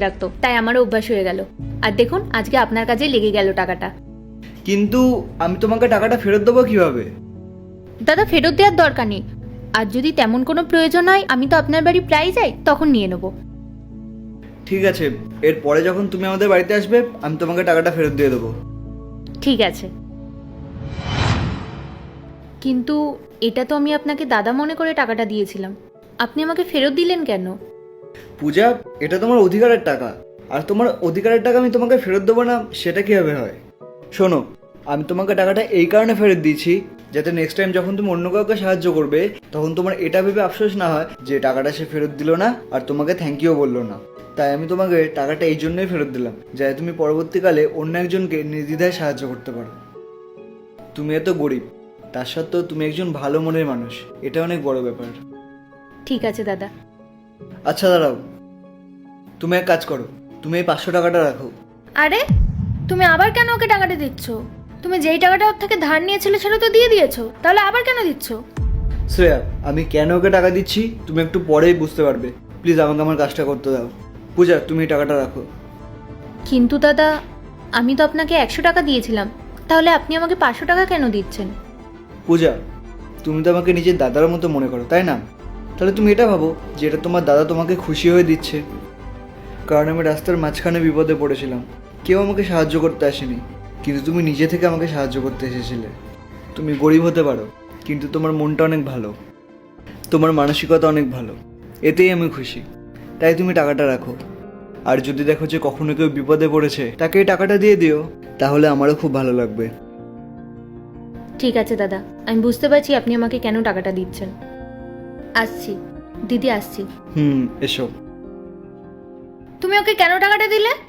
রাখতো, তাই আমারও অভ্যাস হয়ে গেল। আর দেখুন আজকে আপনার কাজে লেগে গেল টাকাটা। কিন্তু আমি তোমাকে টাকাটা ফেরত দেবো কিভাবে? দাদা, ফেরত দেওয়ার দরকার নেই। আর যদি তেমন কোনো প্রয়োজন হয়, আমি তো আপনার বাড়ি প্রায় যাই, তখন নিয়ে নেবো। ঠিক আছে, এরপরে যখন তুমি আমাদের বাড়িতে আসবে আমি তোমাকে টাকাটা ফেরত দিয়ে দেবো। ঠিক আছে, কিন্তু এটা তো আমি আপনাকে দাদা মনে করে টাকাটা দিয়েছিলাম, আপনি আমাকে ফেরত দিলেন কেন? পূজা, এটা তোমার অধিকারের টাকা, আর তোমার অধিকারের টাকা আমি তোমাকে ফেরত দেবো না সেটা কিভাবে হয়? শোনো, আমি তোমাকে টাকাটা এই কারণে ফেরত দিয়েছি যাতে নেক্সট টাইম যখন তুমি অন্য কাউকে সাহায্য করবে তখন তোমার এটা ভেবে আফসোস না হয় যে টাকাটা সে ফেরত দিল না আর তোমাকে থ্যাংক ইউ বললো না। তাই আমি তোমাকে টাকাটা এই জন্যই ফেরত দিলাম যাতে তুমি পরবর্তীকালে অন্য একজনকে নির্দ্বিধায় সাহায্য করতে পারো। তুমি এত গরিব, তার সত্ত্বেও তুমি একজন ভালো মনের মানুষ, এটা অনেক বড় ব্যাপার। ঠিক আছে দাদা। আচ্ছা দাঁড়াও, তুমি এক কাজ করো, তুমি এই 500 টাকাটা রাখো। আরে, তুমি আবার কেন ওকে টাকাটা দিচ্ছ? তুমি যেই টাকাটা ওর থেকে ধার নিয়েছিলে সেটা তো দিয়ে দিয়েছো, তাহলে আবার কেন দিচ্ছ? শ্রেয়া, আমি কেন ওকে টাকা দিচ্ছি তুমি একটু পরেই বুঝতে পারবে। প্লিজ আমাকে আমার কাজটা করতে দাও। পূজা, তুমি এই টাকাটা রাখো। কিন্তু দাদা, আমি তো আপনাকে 100 টাকা দিয়েছিলাম, তাহলে আপনি আমাকে 500 টাকা কেন দিচ্ছেন? পূজা, তুমি তো আমাকে নিজের দাদার মতো মনে করো, তাই না? তাহলে তুমি এটা ভাবো যে এটা তোমার দাদা তোমাকে খুশি হয়ে দিচ্ছে। কারণ আমি রাস্তার মাঝখানে বিপদে পড়েছিলাম, কেউ আমাকে সাহায্য করতে আসেনি, কিন্তু তুমি নিজে থেকে আমাকে সাহায্য করতে এসেছিলে। তুমি গরিব হতে পারো, কিন্তু তোমার মনটা অনেক ভালো, তোমার মানসিকতা অনেক ভালো, এতেই আমি খুশি। তাই তুমি টাকাটা রাখো। আর যদি দেখো যে কখনো কেউ বিপদে পড়েছে তাকে এই টাকাটা দিয়ে দিও, তাহলে আমারও খুব ভালো লাগবে। ঠিক আছে দাদা, আমি বুঝতে পারছি আপনি আমাকে কেন টাকাটা দিচ্ছেন। আসছি দিদি, আসছি। এসো। তুমি ওকে কেন টাকাটা দিলে?